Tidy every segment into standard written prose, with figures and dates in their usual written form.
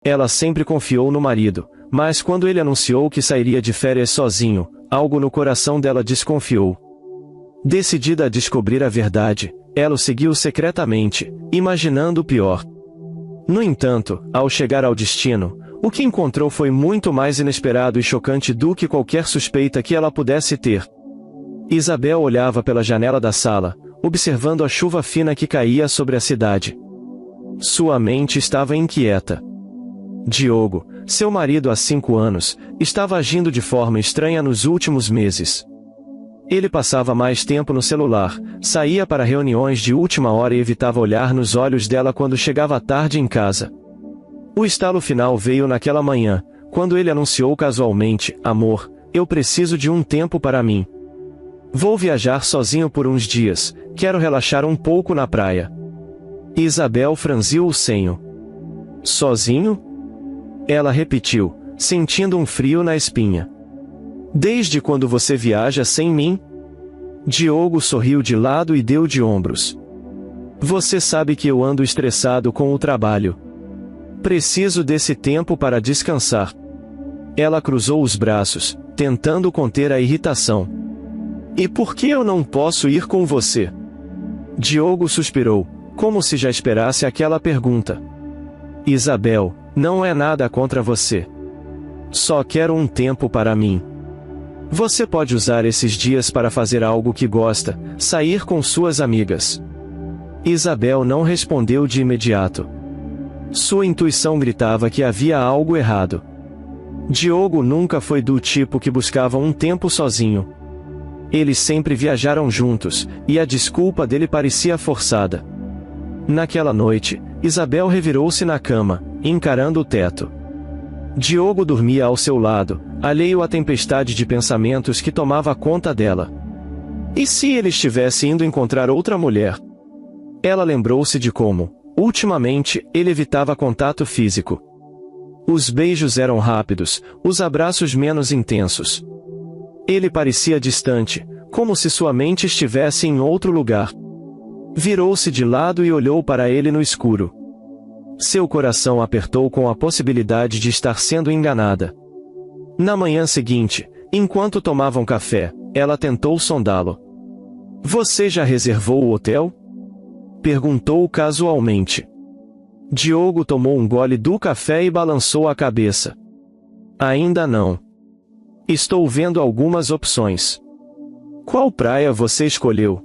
Ela sempre confiou no marido, mas quando ele anunciou que sairia de férias sozinho, algo no coração dela desconfiou. Decidida a descobrir a verdade, ela o seguiu secretamente, imaginando o pior. No entanto, ao chegar ao destino, o que encontrou foi muito mais inesperado e chocante do que qualquer suspeita que ela pudesse ter. Isabel olhava pela janela da sala, observando a chuva fina que caía sobre a cidade. Sua mente estava inquieta. Diogo, seu marido há 5 anos, estava agindo de forma estranha nos últimos meses. Ele passava mais tempo no celular, saía para reuniões de última hora e evitava olhar nos olhos dela quando chegava tarde em casa. O estalo final veio naquela manhã, quando ele anunciou casualmente: "Amor, eu preciso de um tempo para mim. Vou viajar sozinho por uns dias, quero relaxar um pouco na praia." Isabel franziu o senho. "Sozinho?" Ela repetiu, sentindo um frio na espinha. "Desde quando você viaja sem mim?" Diogo sorriu de lado e deu de ombros. "Você sabe que eu ando estressado com o trabalho. Preciso desse tempo para descansar." Ela cruzou os braços, tentando conter a irritação. "E por que eu não posso ir com você?" Diogo suspirou, como se já esperasse aquela pergunta. "Isabel, não é nada contra você. Só quero um tempo para mim. Você pode usar esses dias para fazer algo que gosta, sair com suas amigas." Isabel não respondeu de imediato. Sua intuição gritava que havia algo errado. Diogo nunca foi do tipo que buscava um tempo sozinho. Eles sempre viajaram juntos, e a desculpa dele parecia forçada. Naquela noite, Isabel revirou-se na cama, encarando o teto. Diogo dormia ao seu lado, alheio à tempestade de pensamentos que tomava conta dela. E se ele estivesse indo encontrar outra mulher? Ela lembrou-se de como, ultimamente, ele evitava contato físico. Os beijos eram rápidos, os abraços menos intensos. Ele parecia distante, como se sua mente estivesse em outro lugar. Virou-se de lado e olhou para ele no escuro. Seu coração apertou com a possibilidade de estar sendo enganada. Na manhã seguinte, enquanto tomavam café, ela tentou sondá-lo. "Você já reservou o hotel?" perguntou casualmente. Diogo tomou um gole do café e balançou a cabeça. "Ainda não. Estou vendo algumas opções." "Qual praia você escolheu?"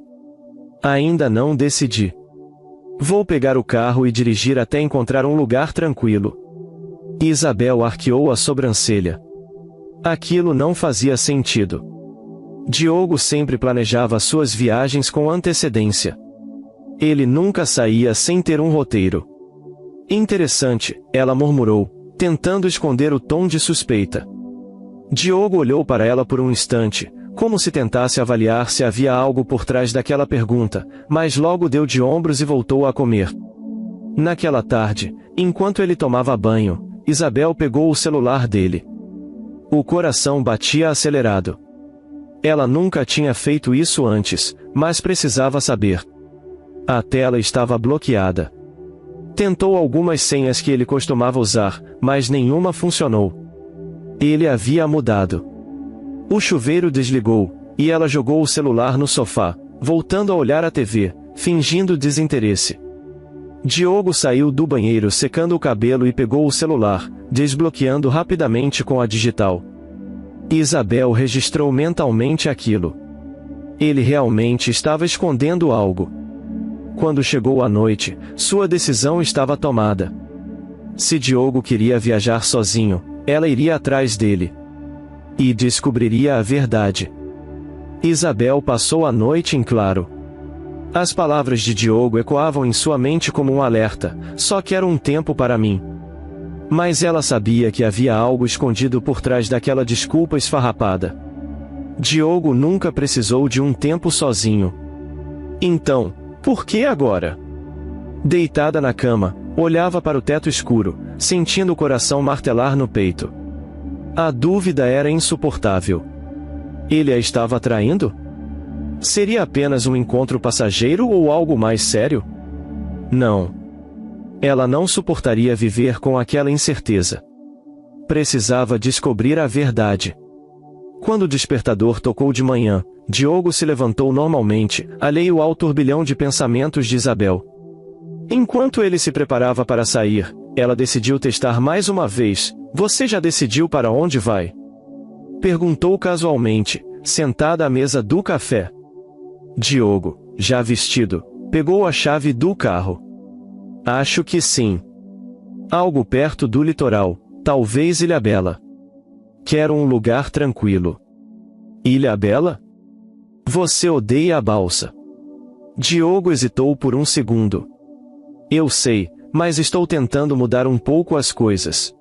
"Ainda não decidi. Vou pegar o carro e dirigir até encontrar um lugar tranquilo." Isabel arqueou a sobrancelha. Aquilo não fazia sentido. Diogo sempre planejava suas viagens com antecedência. Ele nunca saía sem ter um roteiro. "Interessante", ela murmurou, tentando esconder o tom de suspeita. Diogo olhou para ela por um instante, como se tentasse avaliar se havia algo por trás daquela pergunta, mas logo deu de ombros e voltou a comer. Naquela tarde, enquanto ele tomava banho, Isabel pegou o celular dele. O coração batia acelerado. Ela nunca tinha feito isso antes, mas precisava saber. A tela estava bloqueada. Tentou algumas senhas que ele costumava usar, mas nenhuma funcionou. Ele havia mudado. O chuveiro desligou, e ela jogou o celular no sofá, voltando a olhar a TV, fingindo desinteresse. Diogo saiu do banheiro secando o cabelo e pegou o celular, desbloqueando rapidamente com a digital. Isabel registrou mentalmente aquilo. Ele realmente estava escondendo algo. Quando chegou a noite, sua decisão estava tomada. Se Diogo queria viajar sozinho, ela iria atrás dele. E descobriria a verdade. Isabel passou a noite em claro. As palavras de Diogo ecoavam em sua mente como um alerta: "Só quero um tempo para mim." Mas ela sabia que havia algo escondido por trás daquela desculpa esfarrapada. Diogo nunca precisou de um tempo sozinho. Então, por que agora? Deitada na cama, olhava para o teto escuro, sentindo o coração martelar no peito. A dúvida era insuportável. Ele a estava traindo? Seria apenas um encontro passageiro ou algo mais sério? Não. Ela não suportaria viver com aquela incerteza. Precisava descobrir a verdade. Quando o despertador tocou de manhã, Diogo se levantou normalmente, alheio ao turbilhão de pensamentos de Isabel. Enquanto ele se preparava para sair, ela decidiu testar mais uma vez. Você já decidiu para onde vai? Perguntou casualmente, sentada à mesa do café. Diogo, já vestido, pegou a chave do carro. Acho que sim. Algo perto do litoral, talvez Ilhabela. Quero um lugar tranquilo. Ilhabela? Você odeia a balsa. Diogo hesitou por um segundo. Eu sei, mas estou tentando mudar um pouco as coisas.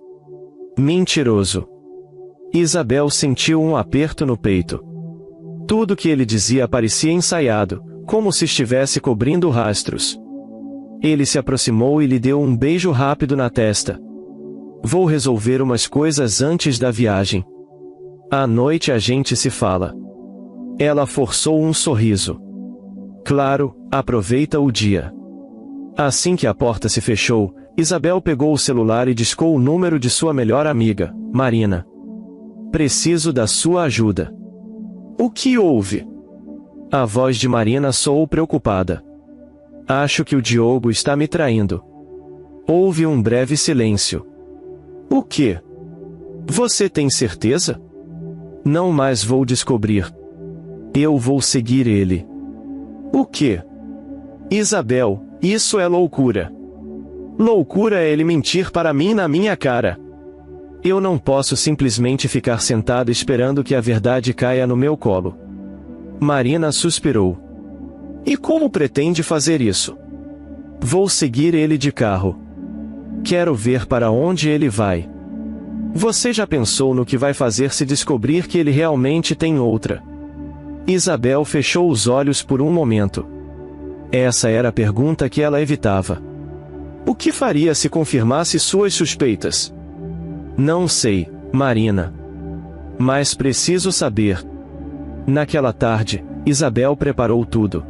Mentiroso. Isabel sentiu um aperto no peito. Tudo que ele dizia parecia ensaiado, como se estivesse cobrindo rastros. Ele se aproximou e lhe deu um beijo rápido na testa. Vou resolver umas coisas antes da viagem. À noite a gente se fala. Ela forçou um sorriso. Claro, aproveita o dia. Assim que a porta se fechou, Isabel pegou o celular e discou o número de sua melhor amiga, Marina. Preciso da sua ajuda. O que houve? A voz de Marina soou preocupada. Acho que o Diogo está me traindo. Houve um breve silêncio. O quê? Você tem certeza? Não mais vou descobrir. Eu vou seguir ele. O quê? Isabel, isso é loucura. Loucura é ele mentir para mim na minha cara. Eu não posso simplesmente ficar sentado esperando que a verdade caia no meu colo. Marina suspirou. E como pretende fazer isso? Vou seguir ele de carro. Quero ver para onde ele vai. Você já pensou no que vai fazer se descobrir que ele realmente tem outra? Isabel fechou os olhos por um momento. Essa era a pergunta que ela evitava. O que faria se confirmasse suas suspeitas? Não sei, Marina. Mas preciso saber. Naquela tarde, Isabel preparou tudo.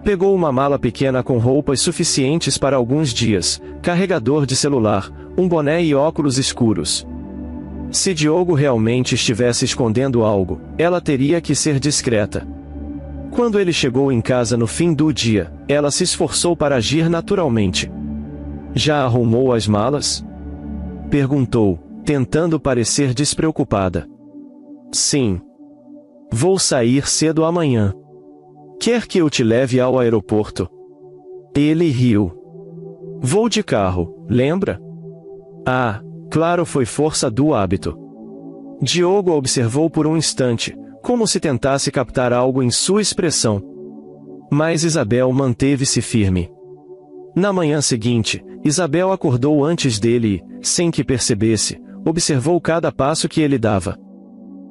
Pegou uma mala pequena com roupas suficientes para alguns dias, carregador de celular, um boné e óculos escuros. Se Diogo realmente estivesse escondendo algo, ela teria que ser discreta. Quando ele chegou em casa no fim do dia, ela se esforçou para agir naturalmente. Já arrumou as malas? Perguntou, tentando parecer despreocupada. Sim. Vou sair cedo amanhã. Quer que eu te leve ao aeroporto? Ele riu. Vou de carro, lembra? Ah, claro, foi força do hábito. Diogo observou por um instante, como se tentasse captar algo em sua expressão. Mas Isabel manteve-se firme. Na manhã seguinte, Isabel acordou antes dele e, sem que percebesse, observou cada passo que ele dava.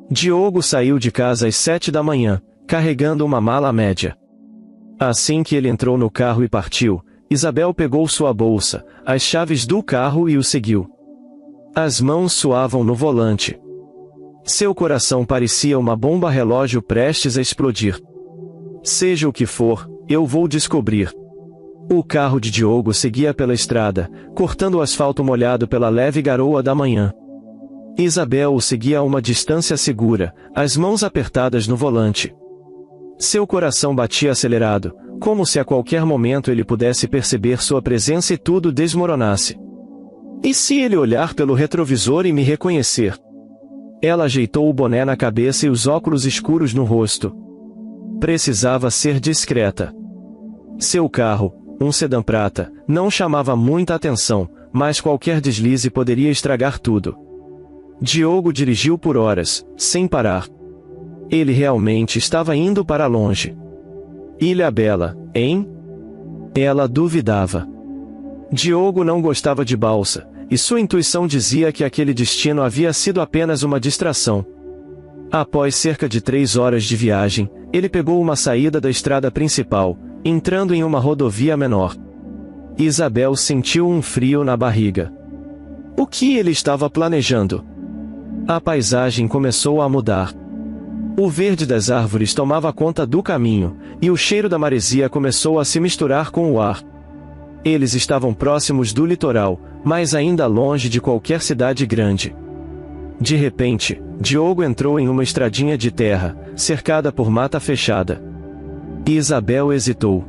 Diogo saiu de casa às 7 da manhã, carregando uma mala média. Assim que ele entrou no carro e partiu, Isabel pegou sua bolsa, as chaves do carro e o seguiu. As mãos suavam no volante. Seu coração parecia uma bomba relógio prestes a explodir. Seja o que for, eu vou descobrir. O carro de Diogo seguia pela estrada, cortando o asfalto molhado pela leve garoa da manhã. Isabel o seguia a uma distância segura, as mãos apertadas no volante. Seu coração batia acelerado, como se a qualquer momento ele pudesse perceber sua presença e tudo desmoronasse. E se ele olhar pelo retrovisor e me reconhecer? Ela ajeitou o boné na cabeça e os óculos escuros no rosto. Precisava ser discreta. Seu carro, um sedã prata, não chamava muita atenção, mas qualquer deslize poderia estragar tudo. Diogo dirigiu por horas, sem parar. Ele realmente estava indo para longe. Ilhabela, hein? Ela duvidava. Diogo não gostava de balsa, e sua intuição dizia que aquele destino havia sido apenas uma distração. Após cerca de 3 horas de viagem, ele pegou uma saída da estrada principal, entrando em uma rodovia menor. Isabel sentiu um frio na barriga. O que ele estava planejando? A paisagem começou a mudar. O verde das árvores tomava conta do caminho, e o cheiro da maresia começou a se misturar com o ar. Eles estavam próximos do litoral, mas ainda longe de qualquer cidade grande. De repente, Diogo entrou em uma estradinha de terra, cercada por mata fechada. Isabel hesitou.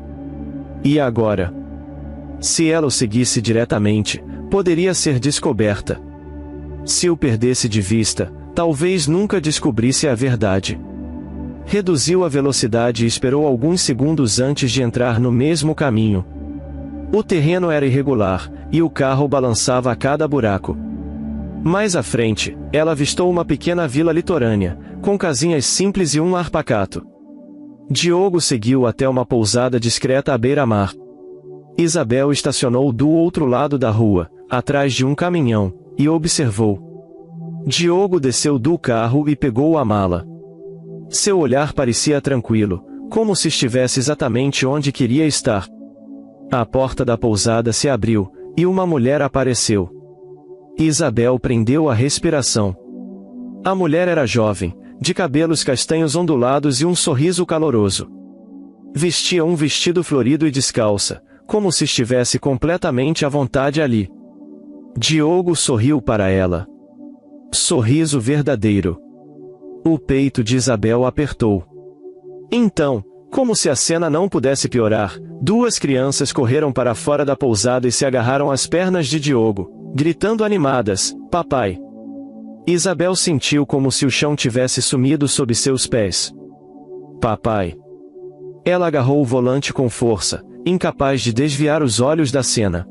E agora? Se ela o seguisse diretamente, poderia ser descoberta. Se o perdesse de vista, talvez nunca descobrisse a verdade. Reduziu a velocidade e esperou alguns segundos antes de entrar no mesmo caminho. O terreno era irregular, e o carro balançava a cada buraco. Mais à frente, ela avistou uma pequena vila litorânea, com casinhas simples e um ar pacato. Diogo seguiu até uma pousada discreta à beira-mar. Isabel estacionou do outro lado da rua, atrás de um caminhão, e observou. Diogo desceu do carro e pegou a mala. Seu olhar parecia tranquilo, como se estivesse exatamente onde queria estar. A porta da pousada se abriu, e uma mulher apareceu. Isabel prendeu a respiração. A mulher era jovem, de cabelos castanhos ondulados e um sorriso caloroso. Vestia um vestido florido e descalça, como se estivesse completamente à vontade ali. Diogo sorriu para ela. Sorriso verdadeiro. O peito de Isabel apertou. Então, como se a cena não pudesse piorar, duas crianças correram para fora da pousada e se agarraram às pernas de Diogo, gritando animadas: "Papai!" Isabel sentiu como se o chão tivesse sumido sob seus pés. "Papai!" Ela agarrou o volante com força, incapaz de desviar os olhos da cena.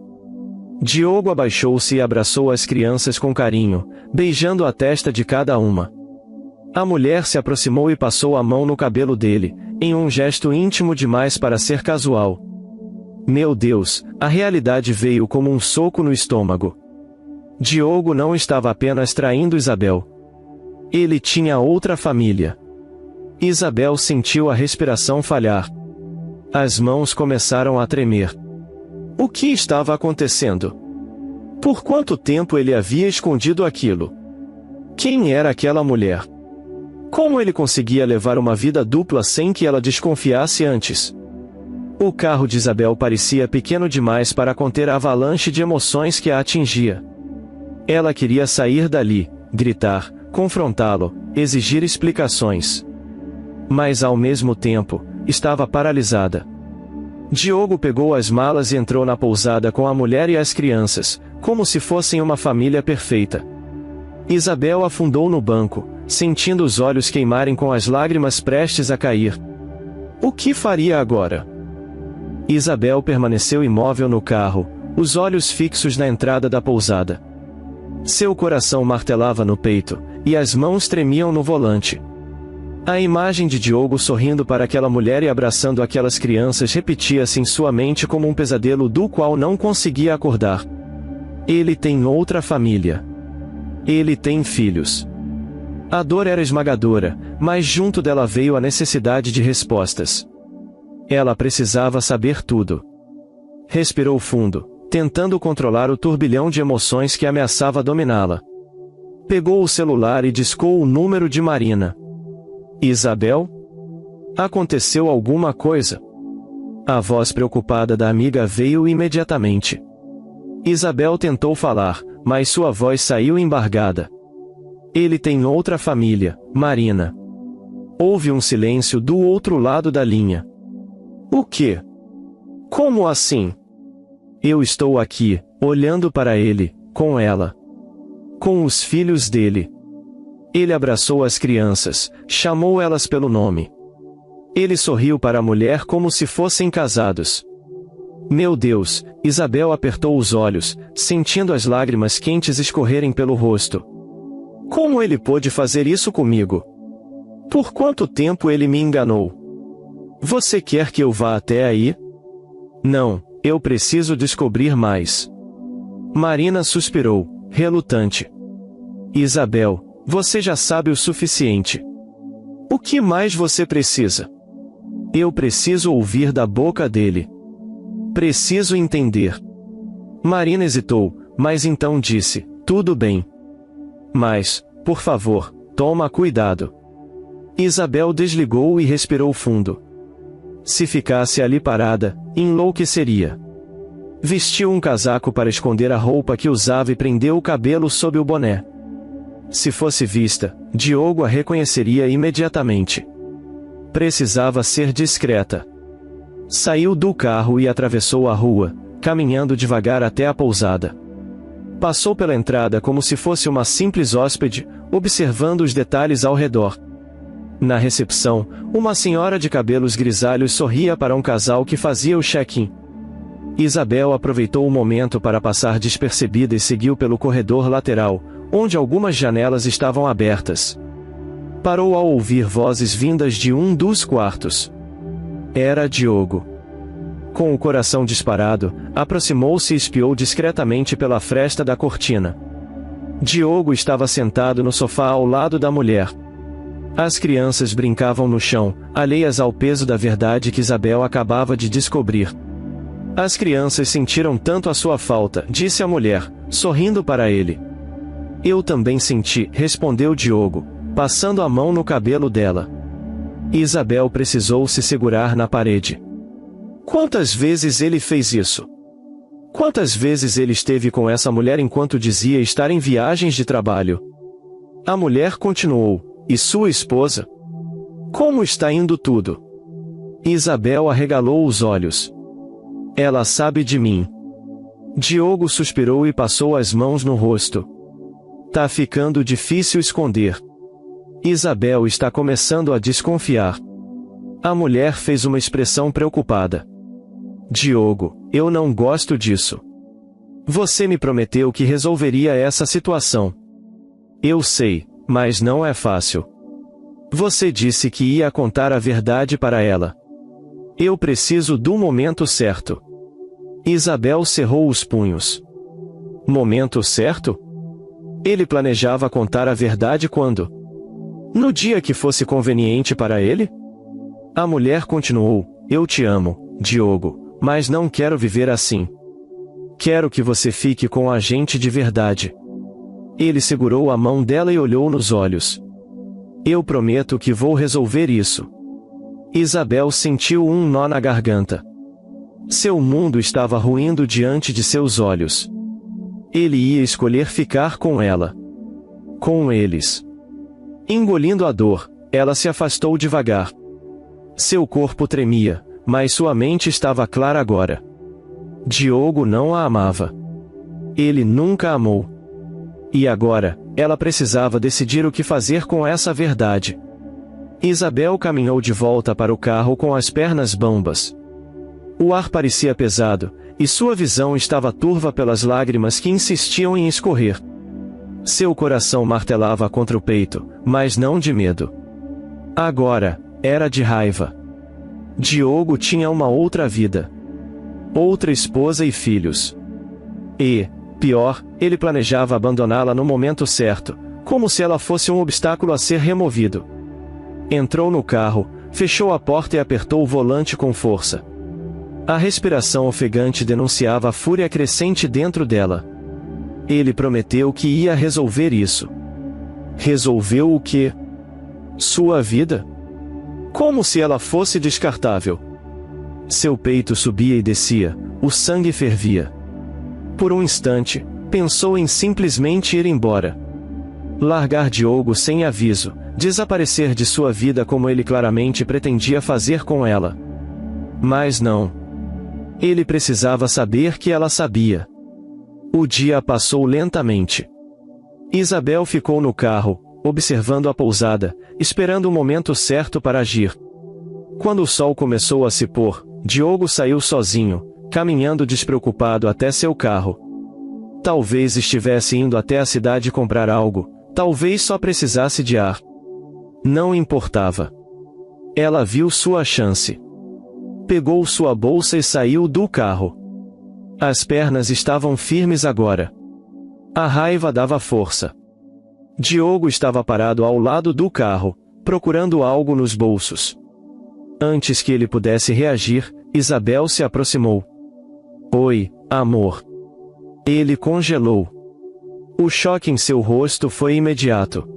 Diogo abaixou-se e abraçou as crianças com carinho, beijando a testa de cada uma. A mulher se aproximou e passou a mão no cabelo dele, em um gesto íntimo demais para ser casual. Meu Deus, a realidade veio como um soco no estômago. Diogo não estava apenas traindo Isabel. Ele tinha outra família. Isabel sentiu a respiração falhar. As mãos começaram a tremer. O que estava acontecendo? Por quanto tempo ele havia escondido aquilo? Quem era aquela mulher? Como ele conseguia levar uma vida dupla sem que ela desconfiasse antes? O carro de Isabel parecia pequeno demais para conter a avalanche de emoções que a atingia. Ela queria sair dali, gritar, confrontá-lo, exigir explicações. Mas ao mesmo tempo, estava paralisada. Diogo pegou as malas e entrou na pousada com a mulher e as crianças, como se fossem uma família perfeita. Isabel afundou no banco, sentindo os olhos queimarem com as lágrimas prestes a cair. O que faria agora? Isabel permaneceu imóvel no carro, os olhos fixos na entrada da pousada. Seu coração martelava no peito, e as mãos tremiam no volante. A imagem de Diogo sorrindo para aquela mulher e abraçando aquelas crianças repetia-se em sua mente como um pesadelo do qual não conseguia acordar. Ele tem outra família. Ele tem filhos. A dor era esmagadora, mas junto dela veio a necessidade de respostas. Ela precisava saber tudo. Respirou fundo, tentando controlar o turbilhão de emoções que ameaçava dominá-la. Pegou o celular e discou o número de Marina. Isabel? Aconteceu alguma coisa? A voz preocupada da amiga veio imediatamente. Isabel tentou falar, mas sua voz saiu embargada. Ele tem outra família, Marina. Houve um silêncio do outro lado da linha. O quê? Como assim? Eu estou aqui, olhando para ele, com ela. Com os filhos dele. Ele abraçou as crianças, chamou elas pelo nome. Ele sorriu para a mulher como se fossem casados. Meu Deus, Isabel apertou os olhos, sentindo as lágrimas quentes escorrerem pelo rosto. Como ele pôde fazer isso comigo? Por quanto tempo ele me enganou? Você quer que eu vá até aí? Não, eu preciso descobrir mais. Marina suspirou, relutante. Isabel, você já sabe o suficiente. O que mais você precisa? Eu preciso ouvir da boca dele. Preciso entender. Marina hesitou, mas então disse, tudo bem. Mas, por favor, toma cuidado. Isabel desligou e respirou fundo. Se ficasse ali parada, enlouqueceria. Vestiu um casaco para esconder a roupa que usava e prendeu o cabelo sob o boné. Se fosse vista, Diogo a reconheceria imediatamente. Precisava ser discreta. Saiu do carro e atravessou a rua, caminhando devagar até a pousada. Passou pela entrada como se fosse uma simples hóspede, observando os detalhes ao redor. Na recepção, uma senhora de cabelos grisalhos sorria para um casal que fazia o check-in. Isabel aproveitou o momento para passar despercebida e seguiu pelo corredor lateral, onde algumas janelas estavam abertas. Parou ao ouvir vozes vindas de um dos quartos. Era Diogo. Com o coração disparado, aproximou-se e espiou discretamente pela fresta da cortina. Diogo estava sentado no sofá ao lado da mulher. As crianças brincavam no chão, alheias ao peso da verdade que Isabel acabava de descobrir. As crianças sentiram tanto a sua falta, disse a mulher, sorrindo para ele. Eu também senti, respondeu Diogo, passando a mão no cabelo dela. Isabel precisou se segurar na parede. Quantas vezes ele fez isso? Quantas vezes ele esteve com essa mulher enquanto dizia estar em viagens de trabalho? A mulher continuou, e sua esposa? Como está indo tudo? Isabel arregalou os olhos. Ela sabe de mim. Diogo suspirou e passou as mãos no rosto. Tá ficando difícil esconder. Isabel está começando a desconfiar. A mulher fez uma expressão preocupada. Diogo, eu não gosto disso. Você me prometeu que resolveria essa situação. Eu sei, mas não é fácil. Você disse que ia contar a verdade para ela. Eu preciso do momento certo. Isabel cerrou os punhos. Momento certo? Ele planejava contar a verdade quando? No dia que fosse conveniente para ele? A mulher continuou, eu te amo, Diogo, mas não quero viver assim. Quero que você fique com a gente de verdade. Ele segurou a mão dela e olhou nos olhos. Eu prometo que vou resolver isso. Isabel sentiu um nó na garganta. Seu mundo estava ruindo diante de seus olhos. Ele ia escolher ficar com ela. Com eles. Engolindo a dor, ela se afastou devagar. Seu corpo tremia, mas sua mente estava clara agora. Diogo não a amava. Ele nunca a amou. E agora, ela precisava decidir o que fazer com essa verdade. Isabel caminhou de volta para o carro com as pernas bambas. O ar parecia pesado, e sua visão estava turva pelas lágrimas que insistiam em escorrer. Seu coração martelava contra o peito, mas não de medo. Agora, era de raiva. Diogo tinha uma outra vida. Outra esposa e filhos. E, pior, ele planejava abandoná-la no momento certo, como se ela fosse um obstáculo a ser removido. Entrou no carro, fechou a porta e apertou o volante com força. A respiração ofegante denunciava a fúria crescente dentro dela. Ele prometeu que ia resolver isso. Resolveu o quê? Sua vida? Como se ela fosse descartável. Seu peito subia e descia, o sangue fervia. Por um instante, pensou em simplesmente ir embora. Largar Diogo sem aviso, desaparecer de sua vida como ele claramente pretendia fazer com ela. Mas não. Ele precisava saber que ela sabia. O dia passou lentamente. Isabel ficou no carro, observando a pousada, esperando o momento certo para agir. Quando o sol começou a se pôr, Diogo saiu sozinho, caminhando despreocupado até seu carro. Talvez estivesse indo até a cidade comprar algo, talvez só precisasse de ar. Não importava. Ela viu sua chance. Pegou sua bolsa e saiu do carro. As pernas estavam firmes agora. A raiva dava força. Diogo estava parado ao lado do carro, procurando algo nos bolsos. Antes que ele pudesse reagir, Isabel se aproximou. Oi, amor. Ele congelou. O choque em seu rosto foi imediato.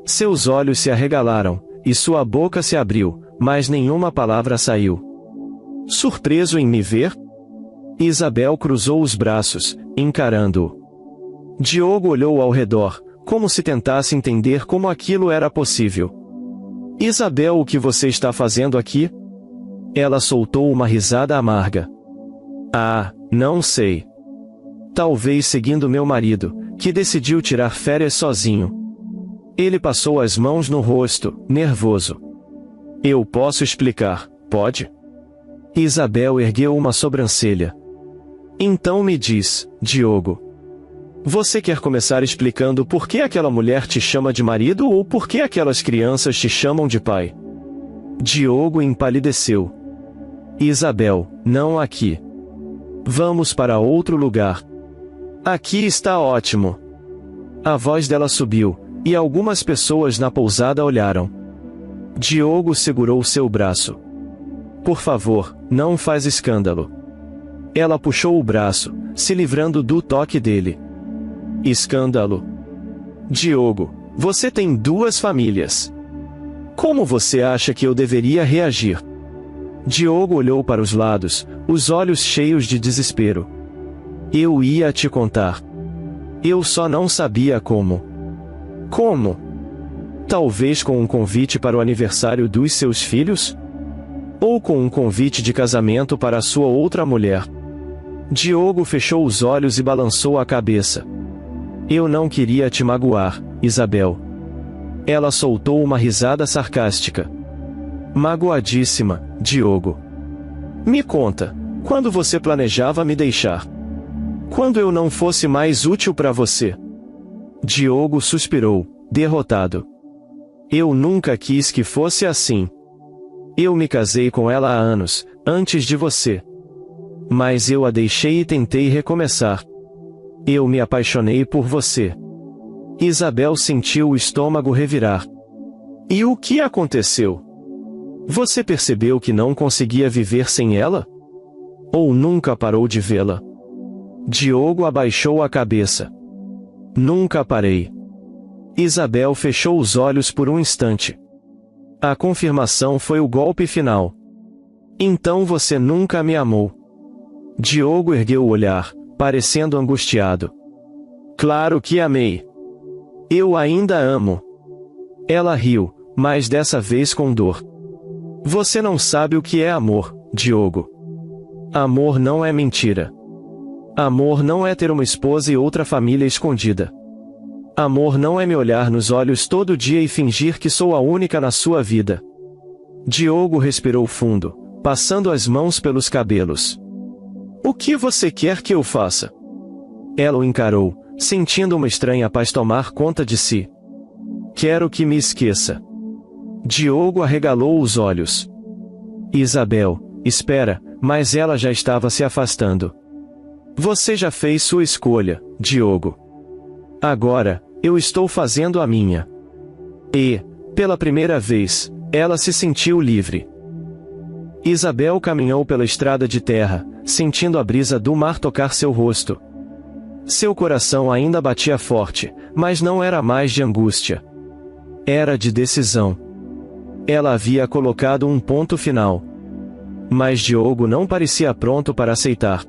Seus olhos se arregalaram, e sua boca se abriu, mas nenhuma palavra saiu. Surpreso em me ver? Isabel cruzou os braços, encarando-o. Diogo olhou ao redor, como se tentasse entender como aquilo era possível. Isabel, o que você está fazendo aqui? Ela soltou uma risada amarga. Ah, não sei. Talvez seguindo meu marido, que decidiu tirar férias sozinho. Ele passou as mãos no rosto, nervoso. Eu posso explicar, pode? Isabel ergueu uma sobrancelha. Então me diz, Diogo. Você quer começar explicando por que aquela mulher te chama de marido ou por que aquelas crianças te chamam de pai? Diogo empalideceu. Isabel, não aqui. Vamos para outro lugar. Aqui está ótimo. A voz dela subiu, e algumas pessoas na pousada olharam. Diogo segurou seu braço. Por favor, não faz escândalo. Ela puxou o braço, se livrando do toque dele. Escândalo. Diogo, você tem duas famílias. Como você acha que eu deveria reagir? Diogo olhou para os lados, os olhos cheios de desespero. Eu ia te contar. Eu só não sabia como. Como? Talvez com um convite para o aniversário dos seus filhos? Ou com um convite de casamento para a sua outra mulher? Diogo fechou os olhos e balançou a cabeça. Eu não queria te magoar, Isabel. Ela soltou uma risada sarcástica. Magoadíssima, Diogo. Me conta, quando você planejava me deixar? Quando eu não fosse mais útil para você? Diogo suspirou, derrotado. Eu nunca quis que fosse assim. Eu me casei com ela há anos, antes de você. Mas eu a deixei e tentei recomeçar. Eu me apaixonei por você. Isabel sentiu o estômago revirar. E o que aconteceu? Você percebeu que não conseguia viver sem ela? Ou nunca parou de vê-la? Diogo abaixou a cabeça. Nunca parei. Isabel fechou os olhos por um instante. A confirmação foi o golpe final. Então você nunca me amou. Diogo ergueu o olhar, parecendo angustiado. Claro que amei. Eu ainda amo. Ela riu, mas dessa vez com dor. Você não sabe o que é amor, Diogo. Amor não é mentira. Amor não é ter uma esposa e outra família escondida. Amor não é me olhar nos olhos todo dia e fingir que sou a única na sua vida. Diogo respirou fundo, passando as mãos pelos cabelos. O que você quer que eu faça? Ela o encarou, sentindo uma estranha paz tomar conta de si. Quero que me esqueça. Diogo arregalou os olhos. Isabel, espera, mas ela já estava se afastando. Você já fez sua escolha, Diogo. Agora, eu estou fazendo a minha. E, pela primeira vez, ela se sentiu livre. Isabel caminhou pela estrada de terra, sentindo a brisa do mar tocar seu rosto. Seu coração ainda batia forte, mas não era mais de angústia. Era de decisão. Ela havia colocado um ponto final. Mas Diogo não parecia pronto para aceitar.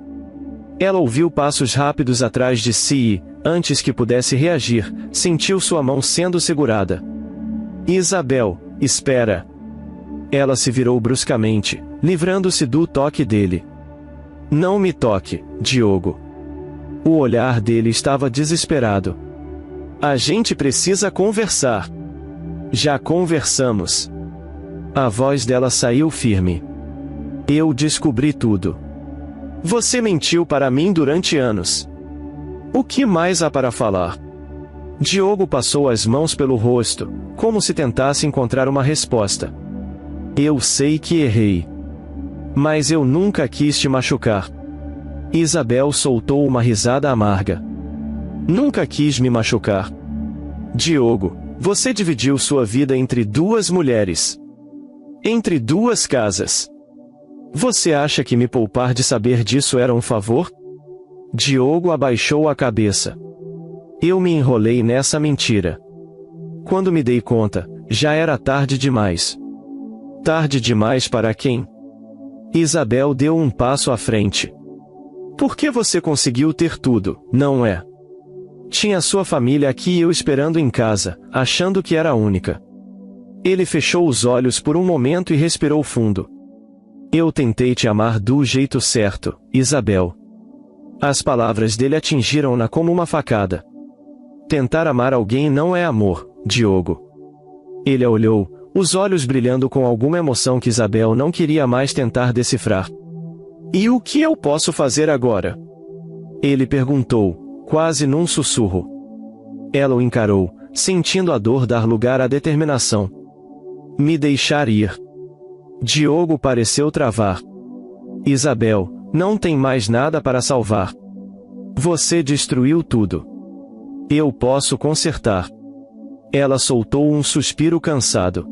Ela ouviu passos rápidos atrás de si e, antes que pudesse reagir, sentiu sua mão sendo segurada. Isabel, espera. Ela se virou bruscamente, livrando-se do toque dele. Não me toque, Diogo. O olhar dele estava desesperado. A gente precisa conversar. Já conversamos. A voz dela saiu firme. Eu descobri tudo. Você mentiu para mim durante anos. O que mais há para falar? Diogo passou as mãos pelo rosto, como se tentasse encontrar uma resposta. Eu sei que errei. Mas eu nunca quis te machucar. Isabel soltou uma risada amarga. Nunca quis me machucar. Diogo, você dividiu sua vida entre duas mulheres. Entre duas casas. Você acha que me poupar de saber disso era um favor? Diogo abaixou a cabeça. Eu me enrolei nessa mentira. Quando me dei conta, já era tarde demais. Tarde demais para quem? Isabel deu um passo à frente. Por que você conseguiu ter tudo, não é? Tinha sua família aqui e eu esperando em casa, achando que era a única. Ele fechou os olhos por um momento e respirou fundo. Eu tentei te amar do jeito certo, Isabel. As palavras dele atingiram-na como uma facada. Tentar amar alguém não é amor, Diogo. Ele a olhou, os olhos brilhando com alguma emoção que Isabel não queria mais tentar decifrar. E o que eu posso fazer agora? Ele perguntou, quase num sussurro. Ela o encarou, sentindo a dor dar lugar à determinação. Me deixar ir. Diogo pareceu travar. Isabel, não tem mais nada para salvar. Você destruiu tudo. Eu posso consertar. Ela soltou um suspiro cansado.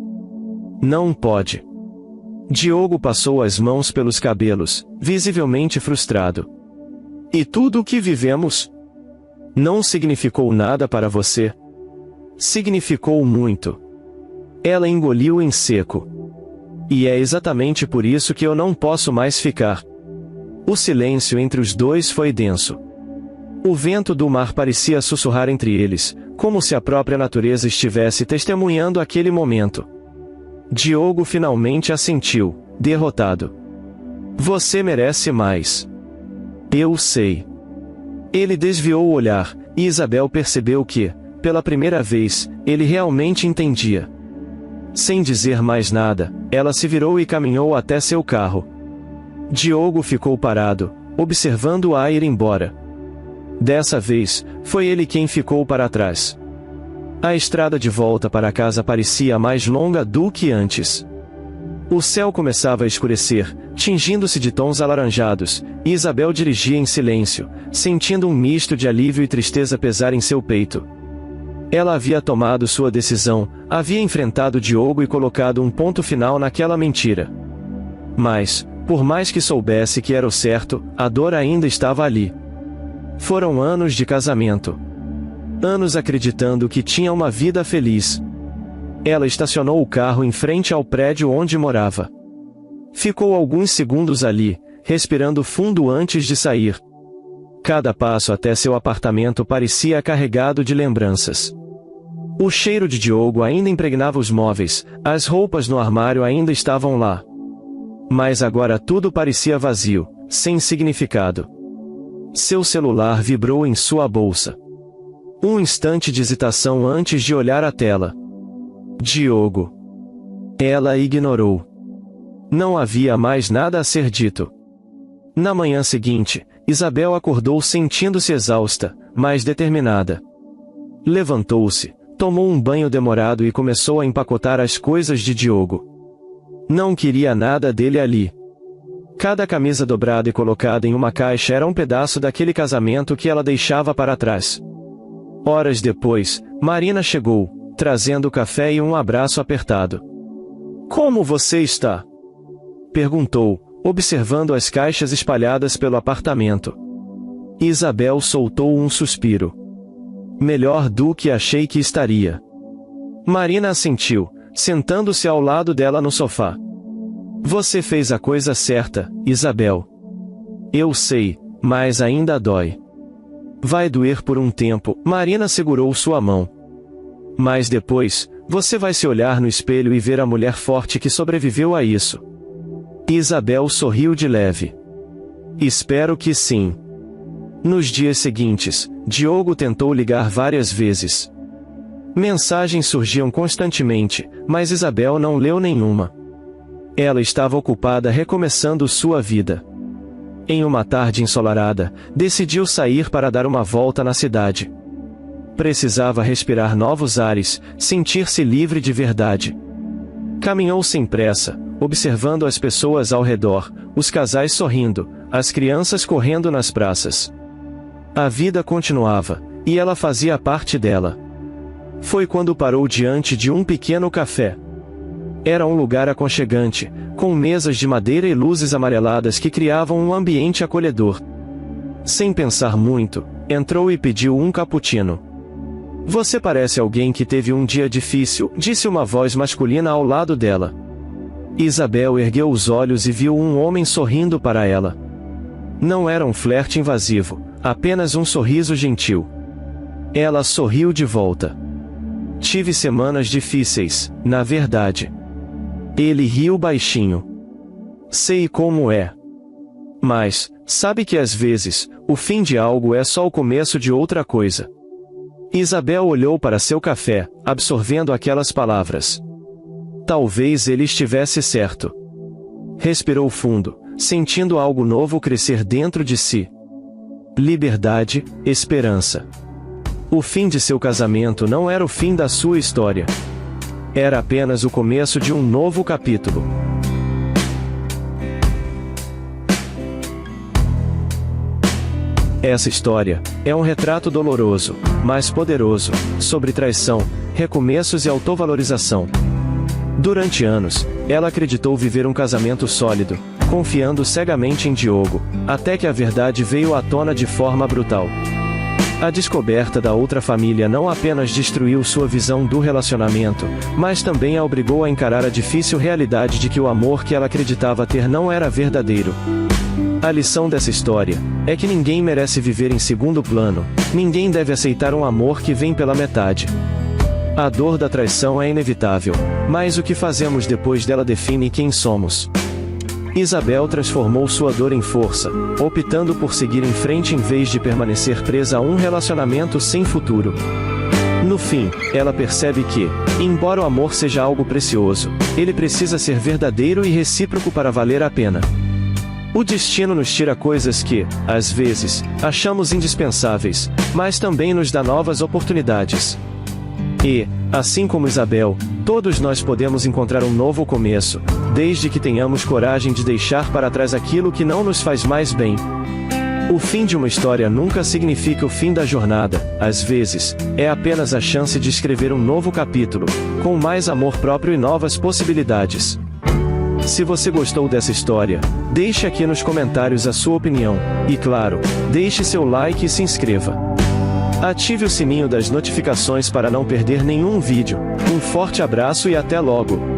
Não pode. Diogo passou as mãos pelos cabelos, visivelmente frustrado. E tudo o que vivemos? Não significou nada para você? Significou muito. Ela engoliu em seco. E é exatamente por isso que eu não posso mais ficar. O silêncio entre os dois foi denso. O vento do mar parecia sussurrar entre eles, como se a própria natureza estivesse testemunhando aquele momento. Diogo finalmente assentiu, derrotado. Você merece mais. Eu sei. Ele desviou o olhar, e Isabel percebeu que, pela primeira vez, ele realmente entendia. Sem dizer mais nada, ela se virou e caminhou até seu carro. Diogo ficou parado, observando-a ir embora. Dessa vez, foi ele quem ficou para trás. A estrada de volta para casa parecia mais longa do que antes. O céu começava a escurecer, tingindo-se de tons alaranjados, e Isabel dirigia em silêncio, sentindo um misto de alívio e tristeza pesar em seu peito. Ela havia tomado sua decisão, havia enfrentado Diogo e colocado um ponto final naquela mentira. Mas, por mais que soubesse que era o certo, a dor ainda estava ali. Foram anos de casamento. Anos acreditando que tinha uma vida feliz. Ela estacionou o carro em frente ao prédio onde morava. Ficou alguns segundos ali, respirando fundo antes de sair. Cada passo até seu apartamento parecia carregado de lembranças. O cheiro de Diogo ainda impregnava os móveis, as roupas no armário ainda estavam lá. Mas agora tudo parecia vazio, sem significado. Seu celular vibrou em sua bolsa. Um instante de hesitação antes de olhar a tela. Diogo. Ela ignorou. Não havia mais nada a ser dito. Na manhã seguinte, Isabel acordou sentindo-se exausta, mas determinada. Levantou-se, tomou um banho demorado e começou a empacotar as coisas de Diogo. Não queria nada dele ali. Cada camisa dobrada e colocada em uma caixa era um pedaço daquele casamento que ela deixava para trás. Horas depois, Marina chegou, trazendo café e um abraço apertado. Como você está? Perguntou, observando as caixas espalhadas pelo apartamento. Isabel soltou um suspiro. Melhor do que achei que estaria. Marina assentiu, sentando-se ao lado dela no sofá. Você fez a coisa certa, Isabel. Eu sei, mas ainda dói. Vai doer por um tempo, Marina segurou sua mão. Mas depois, você vai se olhar no espelho e ver a mulher forte que sobreviveu a isso. Isabel sorriu de leve. Espero que sim. Nos dias seguintes, Diogo tentou ligar várias vezes. Mensagens surgiam constantemente, mas Isabel não leu nenhuma. Ela estava ocupada recomeçando sua vida. Em uma tarde ensolarada, decidiu sair para dar uma volta na cidade. Precisava respirar novos ares, sentir-se livre de verdade. Caminhou sem pressa, observando as pessoas ao redor, os casais sorrindo, as crianças correndo nas praças. A vida continuava, e ela fazia parte dela. Foi quando parou diante de um pequeno café. Era um lugar aconchegante, com mesas de madeira e luzes amareladas que criavam um ambiente acolhedor. Sem pensar muito, entrou e pediu um cappuccino. Você parece alguém que teve um dia difícil, disse uma voz masculina ao lado dela. Isabel ergueu os olhos e viu um homem sorrindo para ela. Não era um flerte invasivo, apenas um sorriso gentil. Ela sorriu de volta. Tive semanas difíceis, na verdade. Ele riu baixinho. Sei como é. Mas, sabe que às vezes, o fim de algo é só o começo de outra coisa. Isabel olhou para seu café, absorvendo aquelas palavras. Talvez ele estivesse certo. Respirou fundo, sentindo algo novo crescer dentro de si. Liberdade, esperança. O fim de seu casamento não era o fim da sua história. Era apenas o começo de um novo capítulo. Essa história é um retrato doloroso, mas poderoso, sobre traição, recomeços e autovalorização. Durante anos, ela acreditou viver um casamento sólido, confiando cegamente em Diogo, até que a verdade veio à tona de forma brutal. A descoberta da outra família não apenas destruiu sua visão do relacionamento, mas também a obrigou a encarar a difícil realidade de que o amor que ela acreditava ter não era verdadeiro. A lição dessa história é que ninguém merece viver em segundo plano, ninguém deve aceitar um amor que vem pela metade. A dor da traição é inevitável, mas o que fazemos depois dela define quem somos. Isabel transformou sua dor em força, optando por seguir em frente em vez de permanecer presa a um relacionamento sem futuro. No fim, ela percebe que, embora o amor seja algo precioso, ele precisa ser verdadeiro e recíproco para valer a pena. O destino nos tira coisas que, às vezes, achamos indispensáveis, mas também nos dá novas oportunidades. E, assim como Isabel, todos nós podemos encontrar um novo começo, desde que tenhamos coragem de deixar para trás aquilo que não nos faz mais bem. O fim de uma história nunca significa o fim da jornada, às vezes, é apenas a chance de escrever um novo capítulo, com mais amor próprio e novas possibilidades. Se você gostou dessa história, deixe aqui nos comentários a sua opinião, e claro, deixe seu like e se inscreva. Ative o sininho das notificações para não perder nenhum vídeo. Um forte abraço e até logo!